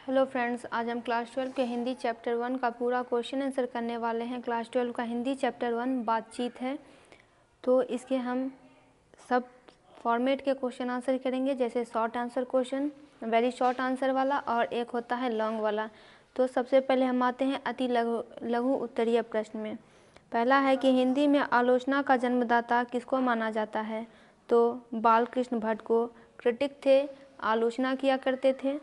Hello friends, आज हम class 12 के हिंदी चैप्टर 1 का पूरा क्वेश्चन आंसर करने वाले हैं। क्लास 12 का हिंदी चैप्टर 1 बातचीत है, तो इसके हम सब फॉर्मेट के क्वेश्चन आंसर करेंगे, जैसे short answer question, very short answer वाला, और एक होता है लॉन्ग वाला। तो सबसे पहले हम आते हैं अति लघु उत्तरीय प्रश्न में। पहला है कि हिंदी में आलोचना का जन्मदाता किसको माना जाता है? तो बालकृष्ण भट्ट को क्रिटिक थे, आलोचना किया करते थे।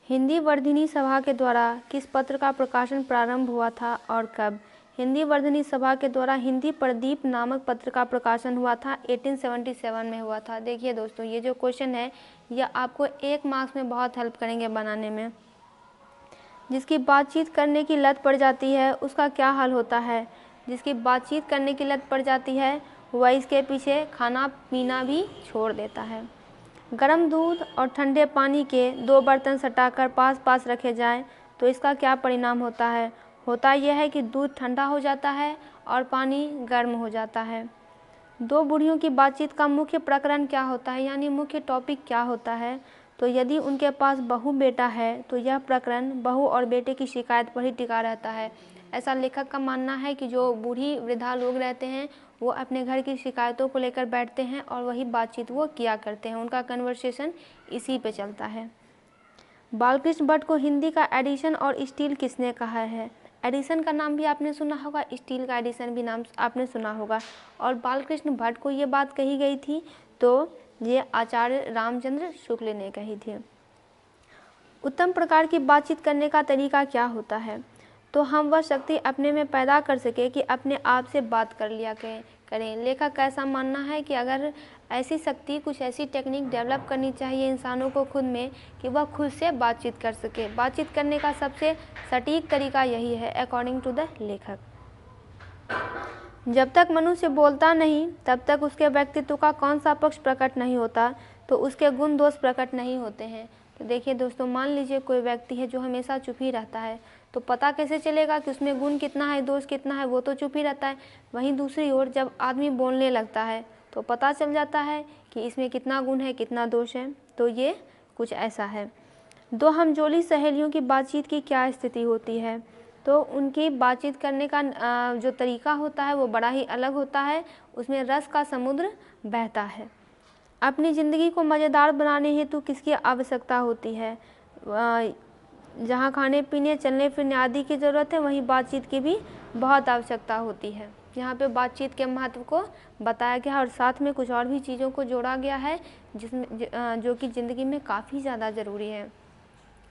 हिंदी वर्धिनी सभा के द्वारा किस पत्र का प्रकाशन प्रारंभ हुआ था और कब? हिंदी वर्धिनी सभा के द्वारा हिंदी प्रदीप नामक पत्र का प्रकाशन हुआ था, 1877 में हुआ था। देखिए दोस्तों, ये जो क्वेश्चन है यह आपको 1 मार्क्स में बहुत हेल्प करेंगे बनाने में। जिसकी बातचीत करने की लत पड़ जाती है उसका क्या हाल होता है? जिसकी बातचीत करने की लत पड़ जाती है वह इसके पीछे खाना पीना भी छोड़ देता है। गर्म दूध और ठंडे पानी के 2 बर्तन सटाकर पास पास रखे जाएं तो इसका क्या परिणाम होता है? होता यह है कि दूध ठंडा हो जाता है और पानी गर्म हो जाता है। 2 बूढ़ियों की बातचीत का मुख्य प्रकरण क्या होता है, यानी मुख्य टॉपिक क्या होता है? तो यदि उनके पास बहू बेटा है तो यह प्रकरण बहू और बेटे की शिकायत पर ही टिका रहता है। ऐसा लेखक का मानना है कि जो बूढ़ी वृद्धा लोग रहते हैं वो अपने घर की शिकायतों को लेकर बैठते हैं और वही बातचीत वो किया करते हैं, उनका कन्वर्सेशन इसी पे चलता है। बालकृष्ण भट्ट को हिंदी का एडिशन और स्टील किसने कहा है? एडिशन का नाम भी आपने सुना होगा, स्टील का एडिशन भी नाम आपने सुना होगा। और बालकृष्ण भट्ट को ये बात कही गई थी तो ये आचार्य रामचंद्र शुक्ल ने कही थी। उत्तम प्रकार की बातचीत करने का तरीका क्या होता है? तो हम वह शक्ति अपने में पैदा कर सके कि अपने आप से बात कर लिया करें। लेखक का ऐसा मानना है कि अगर ऐसी शक्ति, कुछ ऐसी टेक्निक डेवलप करनी चाहिए इंसानों को खुद में कि वह खुद से बातचीत कर सके। बातचीत करने का सबसे सटीक तरीका यही है अकॉर्डिंग टू द लेखक। जब तक मनुष्य बोलता नहीं तब तक उसके व्यक्तित्व का कौन सा पक्ष प्रकट नहीं होता? तो उसके गुण दोष प्रकट नहीं होते हैं। तो देखिए दोस्तों, मान लीजिए कोई व्यक्ति है जो हमेशा चुप ही रहता है, तो पता कैसे चलेगा कि उसमें गुण कितना है, दोष कितना है? वो तो चुप ही रहता है। वहीं दूसरी ओर जब आदमी बोलने लगता है तो पता चल जाता है कि इसमें कितना गुण है, कितना दोष है। तो ये कुछ ऐसा है। 2 हमजोली सहेलियों की बातचीत की क्या स्थिति होती है? तो उनकी बातचीत करने का जो तरीका होता है वो बड़ा ही अलग होता है, उसमें रस का समुद्र बहता है। अपनी ज़िंदगी को मज़ेदार बनाने हेतु किसकी आवश्यकता होती है? जहाँ खाने पीने, चलने फिरने आदि की ज़रूरत है, वहीं बातचीत की भी बहुत आवश्यकता होती है। यहाँ पे बातचीत के महत्व को बताया गया है और साथ में कुछ और भी चीज़ों को जोड़ा गया है जिसमें जो कि ज़िंदगी में काफ़ी ज़्यादा ज़रूरी है।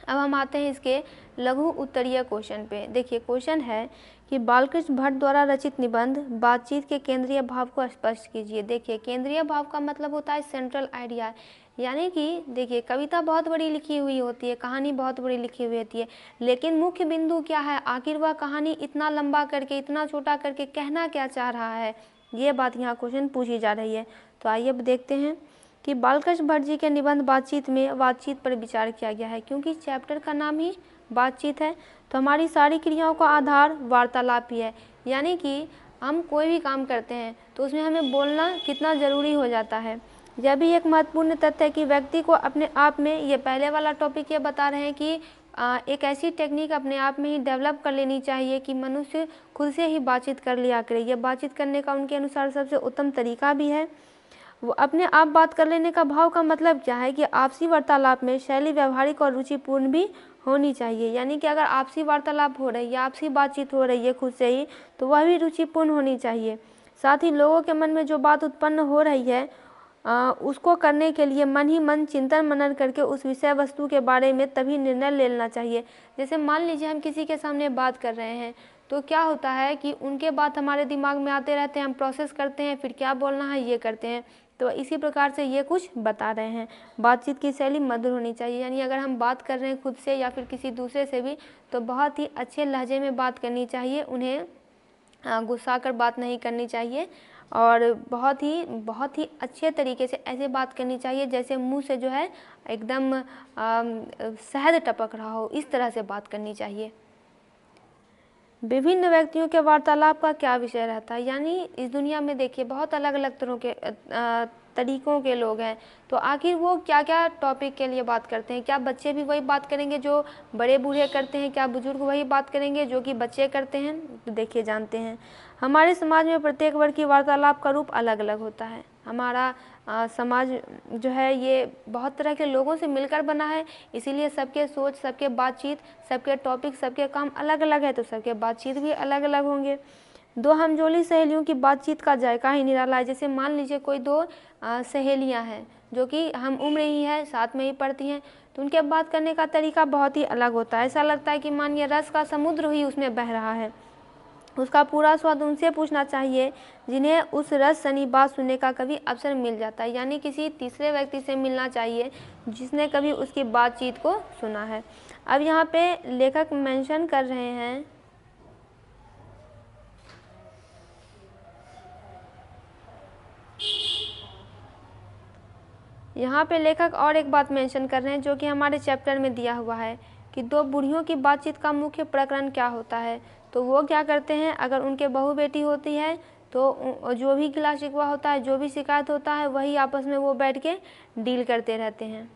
अब हम आते हैं इसके लघु उत्तरीय क्वेश्चन पे। देखिए क्वेश्चन है कि बालकृष्ण भट्ट द्वारा रचित निबंध बातचीत के केंद्रीय भाव को स्पष्ट कीजिए। देखिए केंद्रीय भाव का मतलब होता है सेंट्रल आइडिया, यानी कि देखिए कविता बहुत बड़ी लिखी हुई होती है, कहानी बहुत बड़ी लिखी हुई होती है, लेकिन मुख्य बिंदु क्या है? आखिर वह कहानी इतना लंबा करके, इतना छोटा करके कहना क्या चाह रहा है? ये बात यहाँ क्वेश्चन पूछी जा रही है। तो आइए अब देखते हैं कि बालकृष्ण भट्ट जी के निबंध बातचीत में बातचीत पर विचार किया गया है। क्योंकि चैप्टर का नाम ही बातचीत है तो हमारी सारी क्रियाओं का आधार वार्तालाप ही है। यानी कि हम कोई भी काम करते हैं तो उसमें हमें बोलना कितना ज़रूरी हो जाता है। यह भी एक महत्वपूर्ण तथ्य है कि व्यक्ति को अपने आप में, ये पहले वाला टॉपिक ये बता रहे हैं कि एक ऐसी टेक्निक अपने आप में ही डेवलप कर लेनी चाहिए कि मनुष्य खुद से ही बातचीत कर लिया करे। यह बातचीत करने का उनके अनुसार सबसे उत्तम तरीका भी है। वो अपने आप बात कर लेने का भाव का मतलब क्या है कि आपसी वार्तालाप में शैली व्यवहारिक और रुचिपूर्ण भी होनी चाहिए। यानी कि अगर आपसी वार्तालाप हो रही है, आपसी बातचीत हो रही है खुद से ही, तो वह भी रुचिपूर्ण होनी चाहिए। साथ ही लोगों के मन में जो बात उत्पन्न हो रही है उसको करने के लिए मन ही मन चिंतन मनन करके उस विषय वस्तु के बारे में तभी निर्णय ले लेना चाहिए। जैसे मान लीजिए हम किसी के सामने बात कर रहे हैं तो क्या होता है कि उनके बात हमारे दिमाग में आते रहते हैं, हम प्रोसेस करते हैं, फिर क्या बोलना है ये करते हैं। तो इसी प्रकार से ये कुछ बता रहे हैं। बातचीत की शैली मधुर होनी चाहिए, यानी अगर हम बात कर रहे हैं खुद से या फिर किसी दूसरे से भी तो बहुत ही अच्छे लहजे में बात करनी चाहिए, उन्हें गुस्सा कर बात नहीं करनी चाहिए और बहुत ही अच्छे तरीके से ऐसे बात करनी चाहिए जैसे मुंह से जो है एकदम शहद टपक रहा हो, इस तरह से बात करनी चाहिए। विभिन्न व्यक्तियों के वार्तालाप का क्या विषय रहता है? यानी इस दुनिया में देखिए बहुत अलग अलग तरीकों के लोग हैं। तो आखिर वो क्या क्या टॉपिक के लिए बात करते हैं? क्या बच्चे भी वही बात करेंगे जो बड़े बूढ़े करते हैं? क्या बुजुर्ग वही बात करेंगे जो कि बच्चे करते हैं? तो देखिए जानते हैं। हमारे समाज में प्रत्येक वर्ग की वार्तालाप का रूप अलग अलग होता है। हमारा समाज जो है ये बहुत तरह के लोगों से मिलकर बना है, इसीलिए सबके सोच, सबके बातचीत, सबके टॉपिक, सबके काम अलग अलग है, तो सबके बातचीत भी अलग अलग होंगे। दो हमजोली सहेलियों की बातचीत का जायका ही निराला है। जैसे मान लीजिए कोई दो सहेलियां हैं जो कि हम उम्र ही है, साथ में ही पढ़ती हैं, तो उनके बात करने का तरीका बहुत ही अलग होता है। ऐसा लगता है कि मानिए रस का समुद्र ही उसमें बह रहा है। उसका पूरा स्वाद उनसे पूछना चाहिए जिन्हें उस रस सनी बात सुनने का कभी अवसर मिल जाता है। यानी किसी तीसरे व्यक्ति से मिलना चाहिए जिसने कभी उसकी बातचीत को सुना है। अब यहाँ पे लेखक मेंशन कर रहे हैं, यहाँ पे लेखक और एक बात मेंशन कर रहे हैं जो कि हमारे चैप्टर में दिया हुआ है कि दो बूढ़ियों की बातचीत का मुख्य प्रकरण क्या होता है। तो वो क्या करते हैं, अगर उनके बहू बेटी होती है तो जो भी गिला शिकवा होता है, जो भी शिकायत होता है, वही आपस में वो बैठ के डील करते रहते हैं।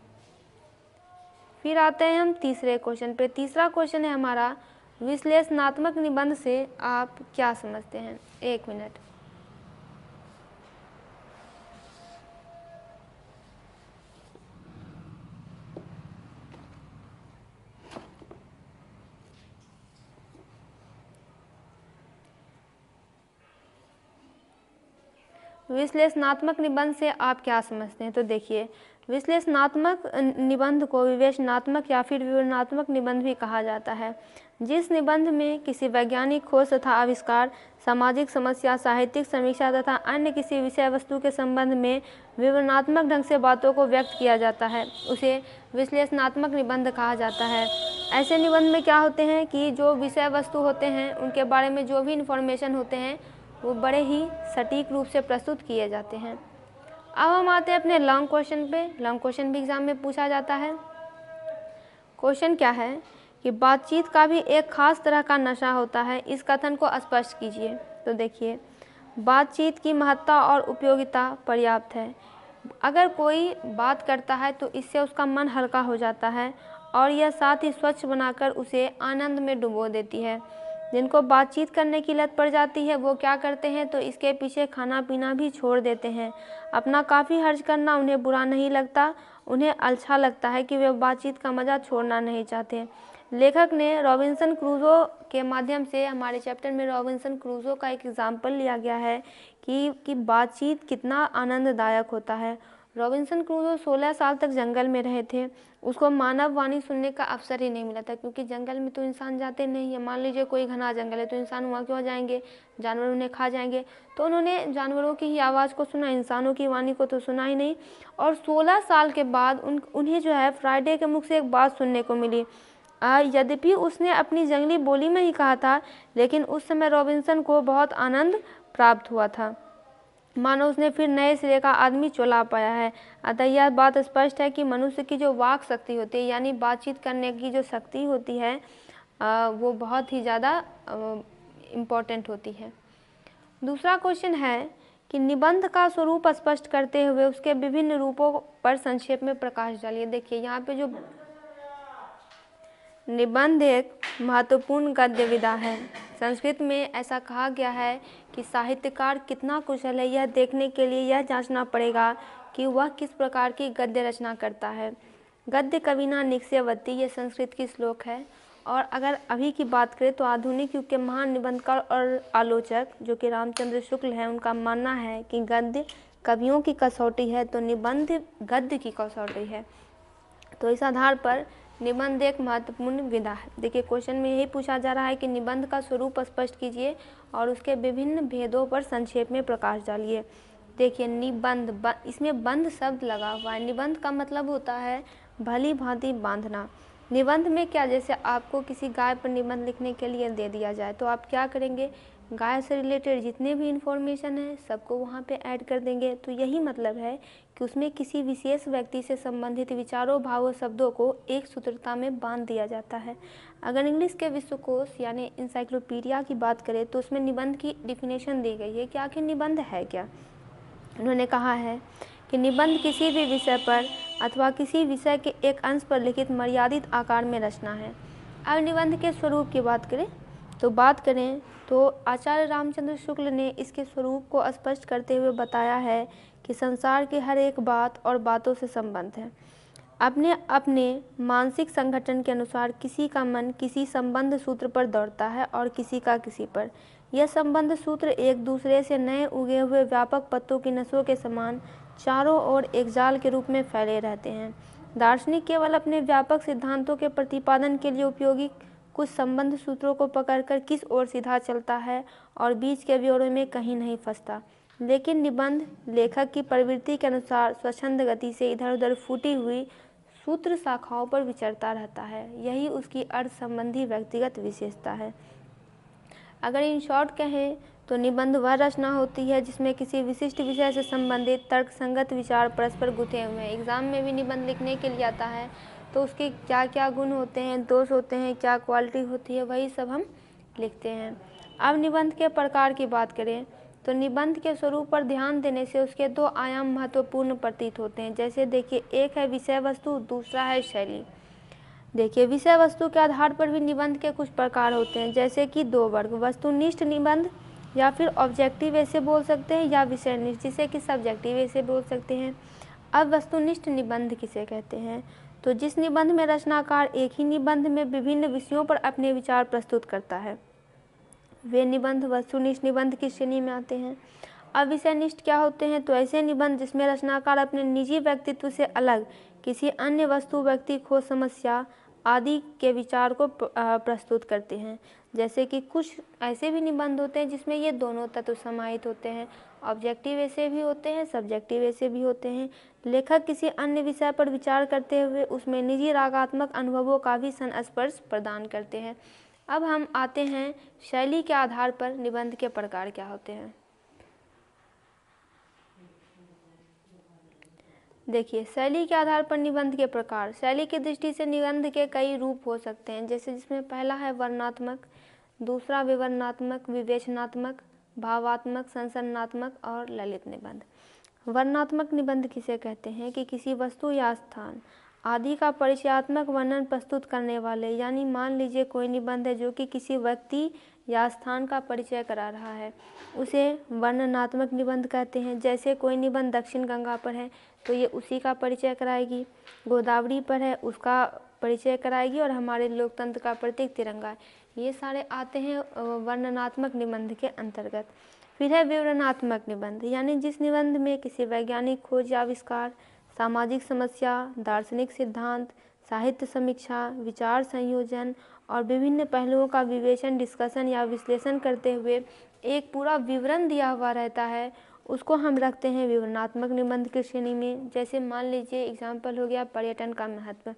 फिर आते हैं हम तीसरे क्वेश्चन पे। तीसरा क्वेश्चन है हमारा, विश्लेषणात्मक निबंध से आप क्या समझते हैं? 1 मिनट। विश्लेषणात्मक निबंध से आप क्या समझते हैं? तो देखिए, विश्लेषणात्मक निबंध को विवेचनात्मक या फिर विवरणात्मक निबंध भी कहा जाता है। जिस निबंध में किसी वैज्ञानिक खोज तथा आविष्कार, सामाजिक समस्या, साहित्यिक समीक्षा तथा अन्य किसी विषय वस्तु के संबंध में विवरणात्मक ढंग से बातों को व्यक्त किया जाता है, उसे विश्लेषणात्मक निबंध कहा जाता है। ऐसे निबंध में क्या होते हैं कि जो विषय वस्तु होते हैं उनके बारे में जो भी इन्फॉर्मेशन होते हैं वो बड़े ही सटीक रूप से प्रस्तुत किए जाते हैं। अब हम आते हैं अपने लॉन्ग क्वेश्चन पे। लॉन्ग क्वेश्चन भी एग्जाम में पूछा जाता है। क्वेश्चन क्या है कि बातचीत का भी एक खास तरह का नशा होता है, इस कथन को स्पष्ट कीजिए। तो देखिए, बातचीत की महत्ता और उपयोगिता पर्याप्त है। अगर कोई बात करता है तो इससे उसका मन हल्का हो जाता है और यह साथ ही स्वच्छ बनाकर उसे आनंद में डुबो देती है। जिनको बातचीत करने की लत पड़ जाती है वो क्या करते हैं, तो इसके पीछे खाना पीना भी छोड़ देते हैं। अपना काफ़ी खर्च करना उन्हें बुरा नहीं लगता, उन्हें अच्छा लगता है कि वे बातचीत का मज़ा छोड़ना नहीं चाहते। लेखक ने रॉबिन्सन क्रूसो के माध्यम से, हमारे चैप्टर में रॉबिन्सन क्रूसो का एक एग्जाम्पल लिया गया है कि बातचीत कितना आनंददायक होता है। रॉबिन्सन क्रूसो 16 साल तक जंगल में रहे थे। उसको मानव वाणी सुनने का अवसर ही नहीं मिला था, क्योंकि जंगल में तो इंसान जाते नहीं है। मान लीजिए कोई घना जंगल है तो इंसान वहाँ क्यों जाएंगे, जानवर उन्हें खा जाएंगे। तो उन्होंने जानवरों की ही आवाज़ को सुना, इंसानों की वाणी को तो सुना ही नहीं। और 16 साल के बाद उन्हें जो है फ्राइडे के मुख से एक बात सुनने को मिली। यद्यपि उसने अपनी जंगली बोली में ही कहा था, लेकिन उस समय रॉबिन्सन को बहुत आनंद प्राप्त हुआ था, मानो उसने फिर नए सिरे का आदमी चुला पाया है। अतः यह बात स्पष्ट है कि मनुष्य की जो वाक शक्ति होती है, यानी बातचीत करने की जो शक्ति होती है, वो बहुत ही ज़्यादा इम्पोर्टेंट होती है। दूसरा क्वेश्चन है कि निबंध का स्वरूप स्पष्ट करते हुए उसके विभिन्न रूपों पर संक्षेप में प्रकाश डालिए। देखिए, यहाँ पे जो निबंध एक महत्वपूर्ण गद्य विधा है। संस्कृत में ऐसा कहा गया है कि साहित्यकार कितना कुशल है, यह देखने के लिए यह जांचना पड़ेगा कि वह किस प्रकार की गद्य रचना करता है। गद्य कविना निक्ष्यवती, ये संस्कृत की श्लोक है। और अगर अभी की बात करें तो आधुनिक युग के महान निबंधकार और आलोचक जो कि रामचंद्र शुक्ल हैं, उनका मानना है कि गद्य कवियों की कसौटी है तो निबंध गद्य की कसौटी है। तो इस आधार पर निबंध एक महत्वपूर्ण विधा है। देखिए, क्वेश्चन में यही पूछा जा रहा है कि निबंध का स्वरूप स्पष्ट कीजिए और उसके विभिन्न भेदों पर संक्षेप में प्रकाश डालिए। देखिए, निबंध, इसमें बंध शब्द लगा हुआ है। निबंध का मतलब होता है भली भांति बांधना। निबंध में क्या, जैसे आपको किसी गाय पर निबंध लिखने के लिए दे दिया जाए तो आप क्या करेंगे, गाय से रिलेटेड जितने भी इन्फॉर्मेशन है सबको वहाँ पे ऐड कर देंगे। तो यही मतलब है कि उसमें किसी विशेष व्यक्ति से संबंधित विचारों, भावों, शब्दों को एक सूत्रता में बांध दिया जाता है। अगर इंग्लिश के विश्वकोश यानी इंसाइक्लोपीडिया की बात करें तो उसमें निबंध की डिफिनेशन दी गई है कि आखिर निबंध है क्या। उन्होंने कहा है कि निबंध किसी भी विषय पर अथवा किसी विषय के एक अंश पर लिखित मर्यादित आकार में रचना है। अब निबंध के स्वरूप की बात करें तो आचार्य रामचंद्र शुक्ल ने इसके स्वरूप को स्पष्ट करते हुए बताया है कि संसार की हर एक बात और बातों से संबंध है। अपने अपने मानसिक संगठन के अनुसार किसी का मन किसी संबंध सूत्र पर दौड़ता है और किसी का किसी पर। यह संबंध सूत्र एक दूसरे से नए उगे हुए व्यापक पत्तों की नसों के समान चारों ओर एक जाल के रूप में फैले रहते हैं। दार्शनिक केवल अपने व्यापक सिद्धांतों के प्रतिपादन के लिए उपयोगी कुछ संबंध सूत्रों को पकड़कर किस ओर सीधा चलता है और बीच के ब्यौरे में कहीं नहीं फंसता, लेकिन निबंध लेखक की प्रवृत्ति के अनुसार स्वच्छंद गति से इधर उधर फूटी हुई सूत्र शाखाओं पर विचरता रहता है। यही उसकी अर्थ संबंधी व्यक्तिगत विशेषता है। अगर इन शॉर्ट कहें तो निबंध वह रचना होती है जिसमें किसी विशिष्ट विषय से संबंधित तर्कसंगत विचार परस्पर गुथे हुए हैं। एग्जाम में भी निबंध लिखने के लिए आता है तो उसके क्या क्या गुण होते हैं, दोष होते हैं, क्या क्वालिटी होती है, वही सब हम लिखते हैं। अब निबंध के प्रकार की बात करें तो निबंध के स्वरूप पर ध्यान देने से उसके दो आयाम महत्वपूर्ण प्रतीत होते हैं। जैसे देखिए, एक है विषय वस्तु, दूसरा है शैली। देखिए, विषय वस्तु के आधार पर भी निबंध के कुछ प्रकार होते हैं, जैसे कि दो वर्ग, वस्तुनिष्ठ निबंध या फिर ऑब्जेक्टिव ऐसे बोल सकते हैं, या विषयनिष्ठ जिसे कि सब्जेक्टिव ऐसे बोल सकते हैं। अब वस्तुनिष्ठ निबंध किसे कहते हैं? तो जिस निबंध में रचनाकार एक ही निबंध में विभिन्न विषयों पर अपने विचार प्रस्तुत करता है, वे निबंध वस्तुनिष्ठ निबंध की श्रेणी में आते हैं। अब विषयनिष्ठ क्या होते हैं? तो ऐसे निबंध जिसमें रचनाकार अपने निजी व्यक्तित्व से अलग किसी अन्य वस्तु, व्यक्ति, खोज, समस्या आदि के विचार को प्रस्तुत करते हैं। जैसे कि कुछ ऐसे भी निबंध होते हैं जिसमें ये दोनों तत्व समाहित होते हैं, ऑब्जेक्टिव ऐसे भी होते हैं, सब्जेक्टिव ऐसे भी होते हैं। लेखक किसी अन्य विषय पर विचार करते हुए उसमें निजी रागात्मक अनुभवों का भी संस्पर्श प्रदान करते हैं। अब हम आते हैं शैली के आधार पर निबंध के प्रकार क्या होते हैं। देखिए, शैली के आधार पर निबंध के प्रकार। शैली की दृष्टि से निबंध के कई रूप हो सकते हैं, जैसे जिसमें पहला है वर्णनात्मक, दूसरा विवरणात्मक, विवेचनात्मक, भावात्मक, संसरणात्मक और ललित निबंध। वर्णनात्मक निबंध किसे कहते हैं? कि किसी वस्तु या स्थान आदि का परिचयात्मक वर्णन प्रस्तुत करने वाले, यानी मान लीजिए कोई निबंध है जो कि किसी व्यक्ति या स्थान का परिचय करा रहा है, उसे वर्णनात्मक निबंध कहते हैं। जैसे कोई निबंध दक्षिण गंगा पर है तो ये उसी का परिचय कराएगी, गोदावरी पर है उसका परिचय कराएगी, और हमारे लोकतंत्र का प्रतीक तिरंगा है। ये सारे आते हैं वर्णनात्मक निबंध के अंतर्गत। फिर है विवरणात्मक निबंध, यानी जिस निबंध में किसी वैज्ञानिक खोज या आविष्कार, सामाजिक समस्या, दार्शनिक सिद्धांत, साहित्य समीक्षा, विचार संयोजन और विभिन्न पहलुओं का विवेचन, डिस्कशन या विश्लेषण करते हुए एक पूरा विवरण दिया हुआ रहता है, उसको हम रखते हैं विवरणात्मक निबंध की श्रेणी में। जैसे मान लीजिए एग्जाम्पल हो गया पर्यटन का महत्व।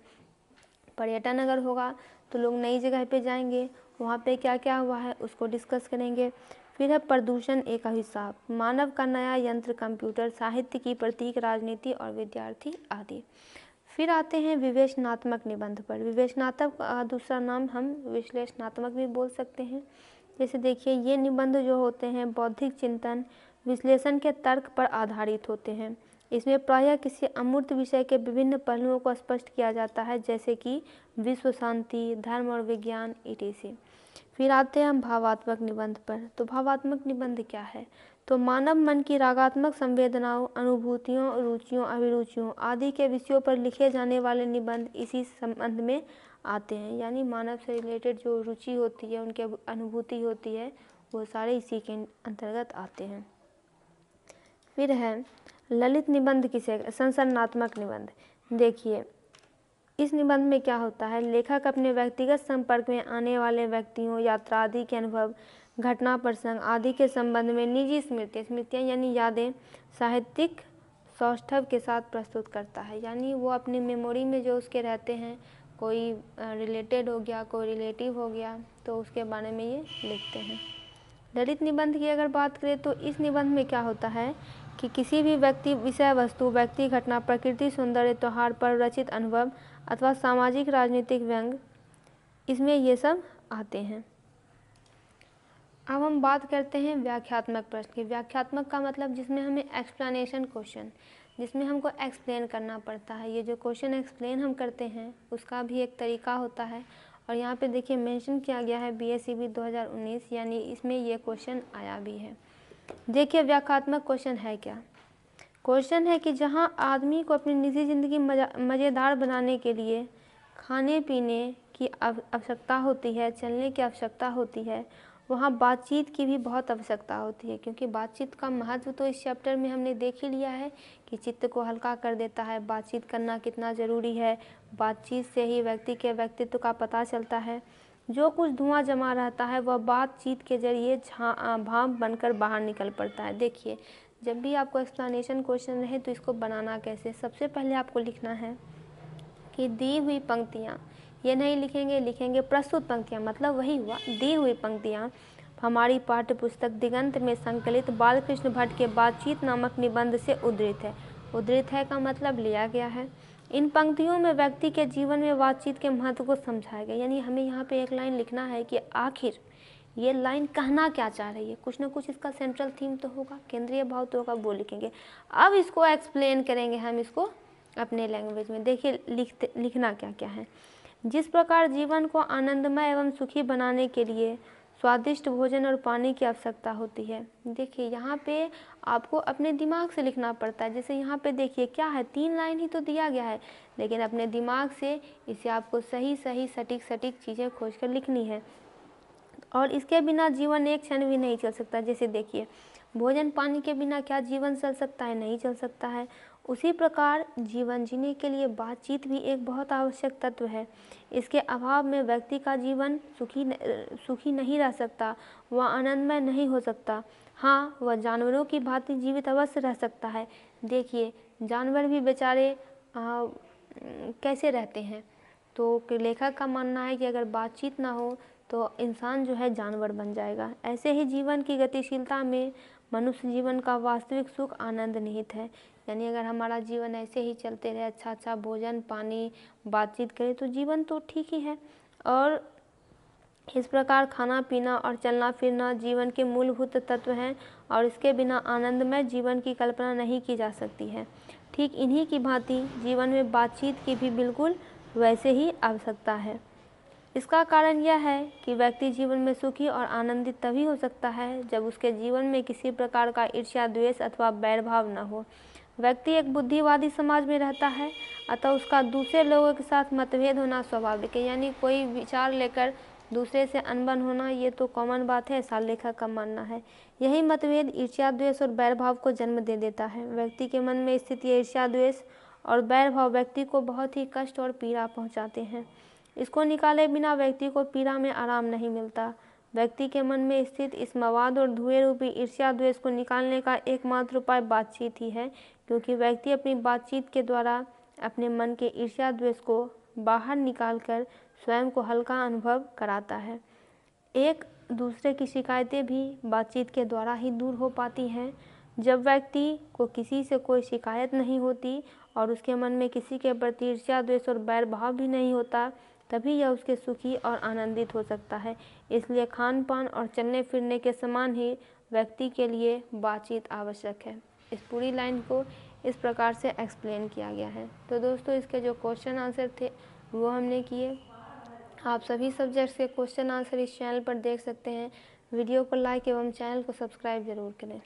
पर्यटन अगर होगा तो लोग नई जगह पे जाएंगे, वहाँ पे क्या क्या हुआ है उसको डिस्कस करेंगे। फिर है प्रदूषण एक अभिशाप, मानव का नया यंत्र कंप्यूटर, साहित्य की प्रतीक, राजनीति और विद्यार्थी आदि। फिर आते हैं विवेचनात्मक निबंध पर। विवेचनात्मक का दूसरा नाम हम विश्लेषणात्मक भी बोल सकते हैं। जैसे देखिए, ये निबंध जो होते हैं बौद्धिक चिंतन, विश्लेषण के तर्क पर आधारित होते हैं। इसमें प्रायः किसी अमूर्त विषय के विभिन्न पहलुओं को स्पष्ट किया जाता है, जैसे कि विश्व शांति, धर्म और विज्ञान etc। फिर आते हैं हम भावात्मक निबंध पर। तो भावात्मक निबंध क्या है? तो मानव मन की रागात्मक संवेदनाओं, अनुभूतियों, रुचियों, अभिरुचियों आदि के विषयों पर लिखे जाने वाले निबंध इसी संबंध में आते हैं। यानी मानव से रिलेटेड जो रुचि होती है, उनकी अनुभूति होती है, वो सारे इसी के अंतर्गत आते हैं। फिर है ललित निबंध किसे, संसरणात्मक निबंध। देखिए, इस निबंध में क्या होता है, लेखक अपने व्यक्तिगत संपर्क में आने वाले व्यक्तियों, यात्रा आदि के अनुभव, घटना प्रसंग आदि के संबंध में निजी स्मृतियाँ यानी यादें साहित्यिक सौष्ठव के साथ प्रस्तुत करता है। यानी वो अपनी मेमोरी में जो उसके रहते हैं, कोई रिलेटेड हो गया, कोई रिलेटिव हो गया, तो उसके बारे में ये लिखते हैं। ललित निबंध की अगर बात करें तो इस निबंध में क्या होता है कि किसी भी व्यक्ति, विषय वस्तु, व्यक्ति, घटना, प्रकृति, सौंदर्य, त्योहार पर रचित अनुभव अथवा सामाजिक राजनीतिक व्यंग, इसमें ये सब आते हैं। अब हम बात करते हैं व्याख्यात्मक प्रश्न की। व्याख्यात्मक का मतलब जिसमें हमें एक्सप्लेनेशन क्वेश्चन, जिसमें हमको एक्सप्लेन करना पड़ता है। ये जो क्वेश्चन एक्सप्लेन हम करते हैं उसका भी एक तरीका होता है। और यहाँ पे देखिए मेंशन किया गया है BSEB 2019, यानी इसमें ये क्वेश्चन आया भी है। देखिए व्याख्यात्मक क्वेश्चन है क्या। क्वेश्चन है कि जहाँ आदमी को अपनी निजी ज़िंदगी मज़ेदार बनाने के लिए खाने पीने की आवश्यकता होती है, चलने की आवश्यकता होती है, वहाँ बातचीत की भी बहुत आवश्यकता होती है। क्योंकि बातचीत का महत्व तो इस चैप्टर में हमने देख ही लिया है कि चित्त को हल्का कर देता है, बातचीत करना कितना ज़रूरी है। बातचीत से ही व्यक्ति के व्यक्तित्व का पता चलता है। जो कुछ धुआं जमा रहता है वह बातचीत के जरिए भाप बनकर बाहर निकल पड़ता है। देखिए जब भी आपको एक्सप्लेनेशन क्वेश्चन रहे तो इसको बनाना कैसे, सबसे पहले आपको लिखना है कि दी हुई पंक्तियाँ, ये नहीं लिखेंगे प्रस्तुत पंक्तियाँ, मतलब वही हुआ दी हुई पंक्तियाँ हमारी पाठ्य पुस्तक दिगंत में संकलित बालकृष्ण भट्ट के बातचीत नामक निबंध से उद्धृत है। उद्धृत है का मतलब लिया गया है। इन पंक्तियों में व्यक्ति के जीवन में बातचीत के महत्व को समझाया गया। यानी हमें यहाँ पे एक लाइन लिखना है कि आखिर ये लाइन कहना क्या चाह रही है, कुछ ना कुछ इसका सेंट्रल थीम तो होगा, केंद्रीय भाव तो होगा, वो लिखेंगे। अब इसको एक्सप्लेन करेंगे हम इसको अपने लैंग्वेज में। देखिए लिखना क्या क्या है। जिस प्रकार जीवन को आनंदमय एवं सुखी बनाने के लिए स्वादिष्ट भोजन और पानी की आवश्यकता होती है। देखिए यहाँ पे आपको अपने दिमाग से लिखना पड़ता है। जैसे यहाँ पे देखिए क्या है, 3 लाइन ही तो दिया गया है, लेकिन अपने दिमाग से इसे आपको सही सटीक चीज़ें खोज कर लिखनी है। और इसके बिना जीवन एक क्षण भी नहीं चल सकता। जैसे देखिए भोजन पानी के बिना क्या जीवन चल सकता है, नहीं चल सकता है। उसी प्रकार जीवन जीने के लिए बातचीत भी एक बहुत आवश्यक तत्व है। इसके अभाव में व्यक्ति का जीवन सुखी नहीं रह सकता, वह आनंदमय नहीं हो सकता। हाँ, वह जानवरों की भांति जीवित अवश्य रह सकता है। देखिए जानवर भी बेचारे कैसे रहते हैं, तो लेखक का मानना है कि अगर बातचीत ना हो तो इंसान जो है जानवर बन जाएगा। ऐसे ही जीवन की गतिशीलता में मनुष्य जीवन का वास्तविक सुख आनंद निहित है। यानी अगर हमारा जीवन ऐसे ही चलते रहे, अच्छा भोजन पानी बातचीत करें तो जीवन तो ठीक ही है। और इस प्रकार खाना पीना और चलना फिरना जीवन के मूलभूत तत्व हैं और इसके बिना आनंदमय जीवन की कल्पना नहीं की जा सकती है। ठीक इन्हीं की भांति जीवन में बातचीत की भी बिल्कुल वैसे ही आवश्यकता है। इसका कारण यह है कि व्यक्ति जीवन में सुखी और आनंदित तभी हो सकता है जब उसके जीवन में किसी प्रकार का ईर्ष्या द्वेष अथवा बैरभाव न हो। व्यक्ति एक बुद्धिवादी समाज में रहता है, अतः उसका दूसरे लोगों के साथ मतभेद होना स्वाभाविक है। यानी कोई विचार लेकर दूसरे से अनबन होना ये तो कॉमन बात है, ऐसा लेखक का मानना है। यही मतभेद ईर्ष्या द्वेष और बैरभाव को जन्म दे देता है। व्यक्ति के मन में स्थित ये ईर्ष्या द्वेष और बैरभाव व्यक्ति को बहुत ही कष्ट और पीड़ा पहुँचाते हैं। इसको निकाले बिना व्यक्ति को पीड़ा में आराम नहीं मिलता। व्यक्ति के मन में स्थित इस मवाद और धुएं रूपी ईर्ष्या द्वेष को निकालने का एकमात्र उपाय बातचीत ही है, क्योंकि व्यक्ति अपनी बातचीत के द्वारा अपने मन के ईर्ष्या द्वेष को बाहर निकालकर स्वयं को हल्का अनुभव कराता है। एक दूसरे की शिकायतें भी बातचीत के द्वारा ही दूर हो पाती हैं। जब व्यक्ति को किसी से कोई शिकायत नहीं होती और उसके मन में किसी के प्रति ईर्ष्या द्वेष और बैर भाव भी नहीं होता, तभी यह उसके सुखी और आनंदित हो सकता है। इसलिए खान पान और चलने फिरने के समान ही व्यक्ति के लिए बातचीत आवश्यक है। इस पूरी लाइन को इस प्रकार से एक्सप्लेन किया गया है। तो दोस्तों इसके जो क्वेश्चन आंसर थे वो हमने किए। आप सभी सब्जेक्ट्स के क्वेश्चन आंसर इस चैनल पर देख सकते हैं। वीडियो को लाइक एवं चैनल को सब्सक्राइब जरूर करें।